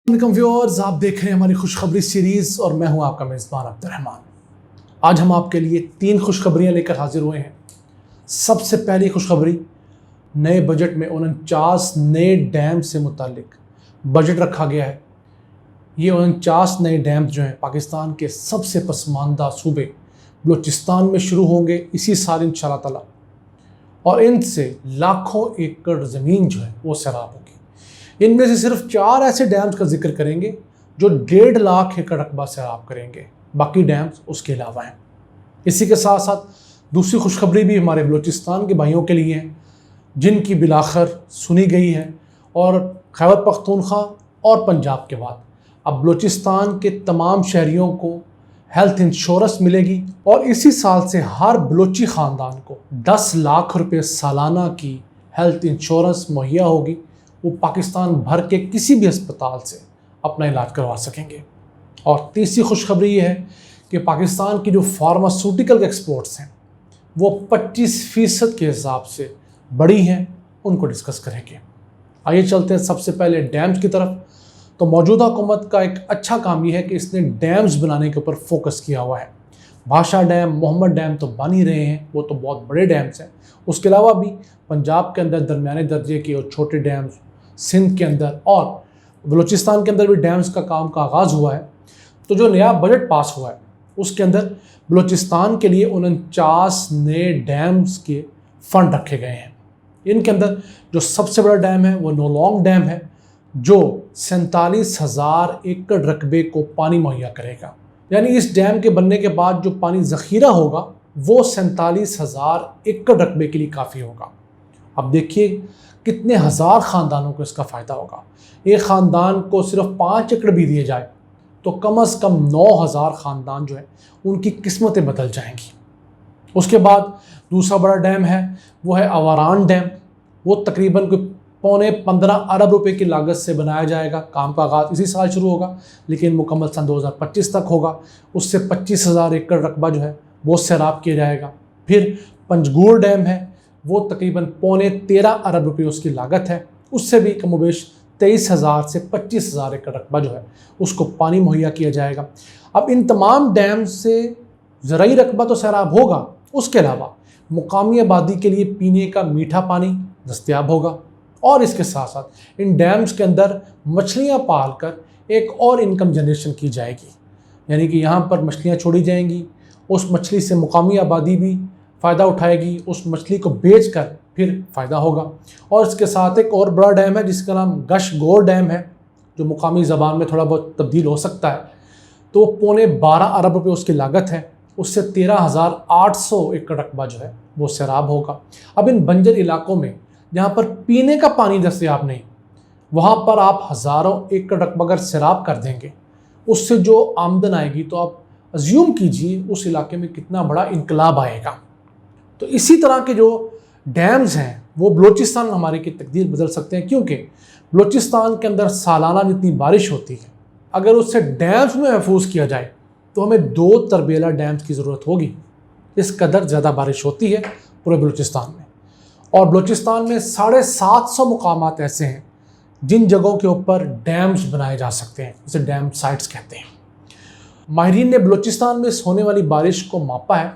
Viewers, आप देख रहे हैं हमारी खुशखबरी सीरीज़ और मैं हूं आपका मेज़बान अब्दुर्रहमान। आज हम आपके लिए 3 खुशखबरियां लेकर हाजिर हुए हैं। सबसे पहली खुशखबरी, नए बजट में 49 नए डैम से मुतालिक बजट रखा गया है। ये 49 नए डैम जो हैं पाकिस्तान के सबसे पसमानदा सूबे बलूचिस्तान में शुरू होंगे इसी साल इंशाअल्लाह ताला, और इनसे लाखों एकड़ ज़मीन जो है वो सैराब होगी। इनमें से सिर्फ 4 ऐसे डैम्स का जिक्र करेंगे जो 1.5 लाख एकड़ रकबा सैराब करेंगे, बाकी डैम्स उसके अलावा हैं। इसी के साथ साथ दूसरी खुशखबरी भी हमारे बलूचिस्तान के भाइयों के लिए है, जिनकी बिलाखर सुनी गई है, और खैबर पख्तूनख्वा और पंजाब के बाद अब बलूचिस्तान के तमाम शहरियों को हेल्थ इंश्योरेंस मिलेगी, और इसी साल से हर बलूची ख़ानदान को 10 लाख रुपए सालाना की हेल्थ इंश्योरेंस मुहैया होगी। वो पाकिस्तान भर के किसी भी अस्पताल से अपना इलाज करवा सकेंगे। और तीसरी खुशखबरी ये है कि पाकिस्तान की जो फार्मास्यूटिकल एक्सपोर्ट्स हैं वो 25% के हिसाब से बढ़ी हैं, उनको डिस्कस करेंगे। आइए चलते हैं सबसे पहले डैम्स की तरफ। तो मौजूदा हुकूमत का एक अच्छा काम ये है कि इसने डैम्स बनाने के ऊपर फोकस किया हुआ है। भाषा डैम, मोहम्मद डैम तो बन ही रहे हैं, वो तो बहुत बड़े डैम्स हैं। उसके अलावा भी पंजाब के अंदर दरमियाने दर्जे के और छोटे डैम्स, सिंध के अंदर और बलूचिस्तान के अंदर भी डैम्स का काम का आगाज़ हुआ है। तो जो नया बजट पास हुआ है उसके अंदर बलूचिस्तान के लिए 49 नए डैम्स के फ़ंड रखे गए हैं। इनके अंदर जो सबसे बड़ा डैम है वो नौलोंग डैम है, जो 47,000 एकड़ रकबे को पानी मुहैया करेगा। यानी इस डैम के बनने के बाद जो पानी ज़ख़ीरा होगा वो 47,000 एकड़ रकबे के लिए काफ़ी होगा। अब देखिए कितने हज़ार ख़ानदानों को इसका फ़ायदा होगा। एक ख़ानदान को सिर्फ 5 एकड़ भी दिए जाए तो कम से कम 9,000 ख़ानदान जो है उनकी किस्मतें बदल जाएंगी। उसके बाद दूसरा बड़ा डैम है वो है अवारान डैम। वो तकरीबन कोई 15 अरब रुपए की लागत से बनाया जाएगा। काम का आगाज़ इसी साल शुरू होगा, लेकिन मुकम्मल सन 2025 तक होगा। उससे 25,000 एकड़ रकबा जो है वो सैराब किया जाएगा। फिर पंजगुर डैम है, वो तकरीबन 13 अरब रुपये उसकी लागत है। उससे भी कमोबेश 23,000 से 25,000 एकड़ रकबा जो है उसको पानी मुहैया किया जाएगा। अब इन तमाम डैम से ज़राई रकबा तो सैराब होगा, उसके अलावा मुकामी आबादी के लिए पीने का मीठा पानी दस्तयाब होगा, और इसके साथ साथ इन डैम्स के अंदर मछलियाँ पाल कर एक और इनकम जनरेशन की जाएगी। यानी कि यहाँ पर मछलियाँ छोड़ी जाएंगी, उस मछली से मुकामी आबादी भी फ़ायदा उठाएगी, उस मछली को बेचकर फिर फ़ायदा होगा। और इसके साथ एक और बड़ा डैम है जिसका नाम गशगोर डैम है, जो मुकामी ज़बान में थोड़ा बहुत तब्दील हो सकता है। तो 12.25 अरब रुपये उसकी लागत है। उससे 13,800 एकड़ रकबा जो है वो सैराब होगा। अब इन बंजर इलाकों में जहाँ पर पीने का पानी दस्तयाब नहीं, वहाँ पर आप हज़ारों एकड़ रकबा अगर सैराब कर देंगे, उससे जो आमदन आएगी तो आप अज्यूम कीजिए उस इलाके में कितना बड़ा इनकलाब आएगा। तो इसी तरह के जो डैम्स हैं वो बलूचिस्तान हमारे की तकदीर बदल सकते हैं, क्योंकि बलूचिस्तान के अंदर सालाना जितनी बारिश होती है, अगर उससे डैम्स में महफूज किया जाए तो हमें 2 तरबेला डैम्स की ज़रूरत होगी। इस कदर ज़्यादा बारिश होती है पूरे बलूचिस्तान में। और बलूचिस्तान में 750 मुकामात ऐसे हैं जिन जगहों के ऊपर डैम्स बनाए जा सकते हैं, जिसे डैम साइट्स कहते हैं। माहिरीन ने बलूचिस्तान में होने वाली बारिश को मापा है,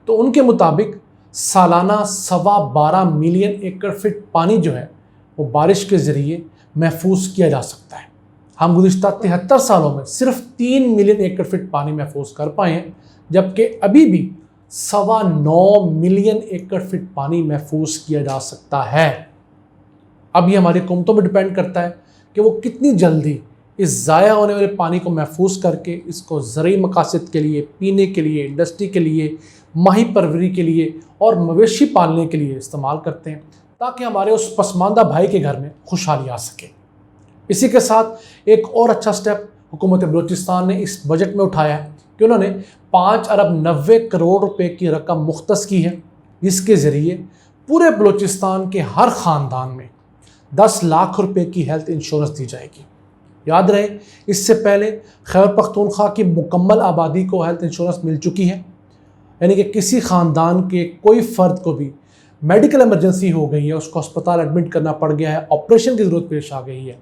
तो उनके मुताबिक सालाना 12.25 मिलियन एकड़ फीट पानी जो है वो बारिश के ज़रिए महफूज किया जा सकता है। हम गुज़िश्ता 73 सालों में सिर्फ 3 मिलियन एकड़ फीट पानी महफूज कर पाए हैं, जबकि अभी भी 9.25 मिलियन एकड़ फीट पानी महफूज किया जा सकता है। अब ये हमारी हुकूमतों पर डिपेंड करता है कि वो कितनी जल्दी इस ज़ाया होने वाले पानी को महफूज करके इसको ज़रूरी मकासद के लिए, पीने के लिए, इंडस्ट्री के लिए, माही परवरी के लिए और मवेशी पालने के लिए इस्तेमाल करते हैं, ताकि हमारे उस पसमानदा भाई के घर में खुशहाली आ सके। इसी के साथ एक और अच्छा स्टेप हुकूमत बलूचिस्तान ने इस बजट में उठाया है कि उन्होंने 5 अरब 90 करोड़ रुपए की रकम मुख्तस की है, जिसके ज़रिए पूरे बलूचिस्तान के हर ख़ानदान में 10 लाख रुपए की हेल्थ इंश्योरेंस दी जाएगी। याद रहे, इससे पहले खैबर पख्तूनख्वा की मुकम्मल आबादी को हेल्थ इंश्योरेंस मिल चुकी है। यानी कि किसी ख़ानदान के कोई फ़र्द को भी मेडिकल इमरजेंसी हो गई है, उसको अस्पताल एडमिट करना पड़ गया है, ऑपरेशन की ज़रूरत पेश आ गई है,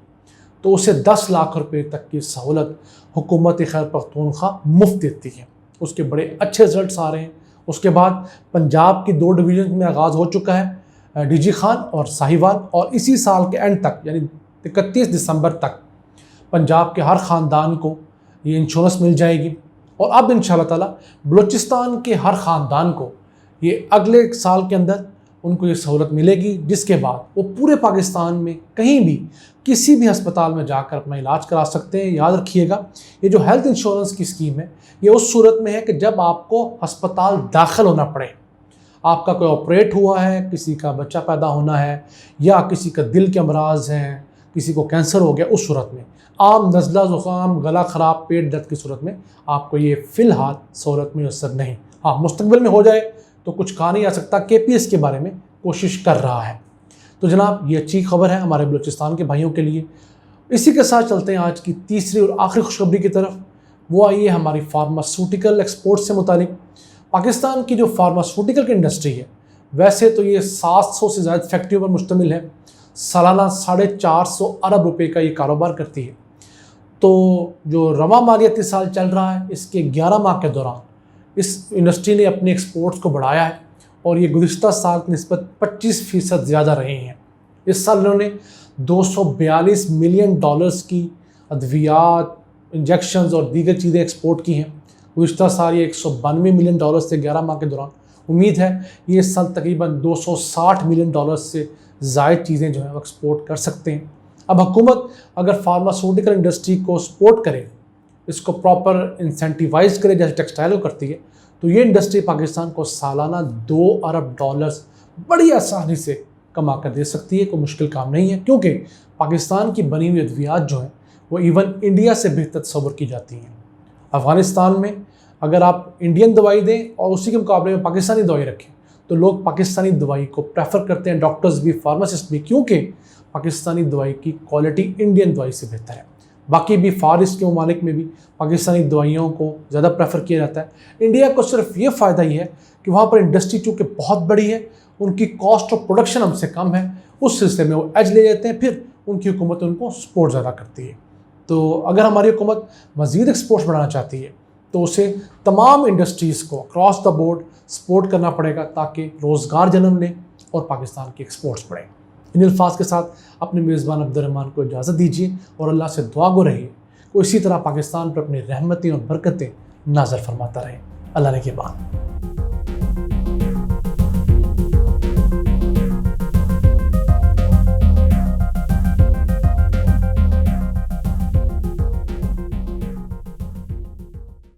تو اسے 10 لاکھ روپے تک کی سہولت حکومت خیبر پختونخوا مفت دیتی ہے۔ اس کے بڑے اچھے رزلٹس آ رہے ہیں۔ اس کے بعد پنجاب کی 2 ڈویژن میں آغاز ہو چکا ہے، ڈی جی خان اور ساہیوال، اور اسی سال کے اینڈ تک یعنی 31 دسمبر تک پنجاب کے ہر خاندان کو یہ انشورنس مل جائے گی، اور اب انشاءاللہ تعالی بلوچستان کے ہر خاندان کو یہ اگلے سال کے اندر ان کو یہ سہولت ملے گی، جس کے بعد وہ پورے پاکستان میں کہیں بھی کسی بھی ہسپتال میں جا کر اپنا علاج کرا سکتے ہیں۔ یاد رکھیے گا، یہ جو ہیلتھ انشورنس کی اسکیم ہے یہ اس صورت میں ہے کہ جب آپ کو ہسپتال داخل ہونا پڑے، آپ کا کوئی آپریٹ ہوا ہے، کسی کا بچہ پیدا ہونا ہے، یا کسی کا دل کے امراض ہیں، کسی کو کینسر ہو گیا، اس صورت میں عام نزلہ زکام، گلا خراب، پیٹ درد کی صورت میں آپ کو یہ فی الحال سہولت میسر نہیں۔ ہاں، مستقبل میں ہو جائے تو کچھ کہا نہیں جا سکتا، کے پی ایس کے بارے میں کوشش کر رہا ہے۔ تو جناب یہ اچھی خبر ہے ہمارے بلوچستان کے بھائیوں کے لیے۔ اسی کے ساتھ چلتے ہیں آج کی تیسری اور آخری خوشخبری کی طرف۔ وہ آئی ہے ہماری فارماسوٹیکل ایکسپورٹ سے متعلق۔ پاکستان کی جو فارماسوٹیکل کی انڈسٹری ہے، ویسے تو یہ 700 سے زائد فیکٹریوں پر مشتمل ہے، سالانہ 450 ارب روپے کا یہ کاروبار کرتی ہے۔ تو جو رواں مالیاتی سال چل رہا ہے، اس کے 11 ماہ کے دوران اس انڈسٹری نے اپنے ایکسپورٹس کو بڑھایا ہے، اور یہ گزشتہ سال کی نسبت 25% زیادہ رہے ہیں۔ اس سال انہوں نے $242 ملین کی ادویات، انجیکشنز اور دیگر چیزیں ایکسپورٹ کی ہیں۔ گزشتہ سال یہ $192 ملین سے 11 ماہ کے دوران۔ امید ہے یہ اس سال تقریباً $260 ملین سے زائد چیزیں جو ہیں وہ ایکسپورٹ کر سکتے ہیں۔ اب حکومت اگر فارماسوٹیکل انڈسٹری کو سپورٹ کرے، اس کو پراپر انسینٹیوائز کرے جیسے ٹیکسٹائل کو کرتی ہے، تو یہ انڈسٹری پاکستان کو سالانہ $2 ارب بڑی آسانی سے کما کر دے سکتی ہے۔ کوئی مشکل کام نہیں ہے، کیونکہ پاکستان کی بنی ہوئی ادویات جو ہیں وہ ایون انڈیا سے بہتر تصور کی جاتی ہیں۔ افغانستان میں اگر آپ انڈین دوائی دیں اور اسی کے مقابلے میں پاکستانی دوائی رکھیں تو لوگ پاکستانی دوائی کو پریفر کرتے ہیں، ڈاکٹرز بھی، فارماسسٹ بھی، کیونکہ پاکستانی دوائی کی کوالٹی انڈین دوائی سے بہتر ہے۔ باقی بھی فار ایسٹ کے ممالک میں بھی پاکستانی دوائیوں کو زیادہ پریفر کیا جاتا ہے۔ انڈیا کو صرف یہ فائدہ ہی ہے کہ وہاں پر انڈسٹری چونکہ بہت بڑی ہے، ان کی کاسٹ آف پروڈکشن ہم سے کم ہے، اس سلسلے میں وہ ایج لے لیتے ہیں، پھر ان کی حکومت ان کو سپورٹ زیادہ کرتی ہے۔ تو اگر ہماری حکومت مزید ایکسپورٹس بڑھانا چاہتی ہے تو اسے تمام انڈسٹریز کو اکراس دا بورڈ سپورٹ کرنا پڑے گا، تاکہ روزگار جنم لیں اور پاکستان کی ایکسپورٹس بڑھیں۔ ان الفاظ کے ساتھ اپنے میزبان عبدالرحمان کو اجازت دیجیے، اور اللہ سے دعا گو رہیے کہ اسی طرح پاکستان پر اپنی رحمتیں اور برکتیں نازل فرماتا رہے۔ اللہ نے کے بعد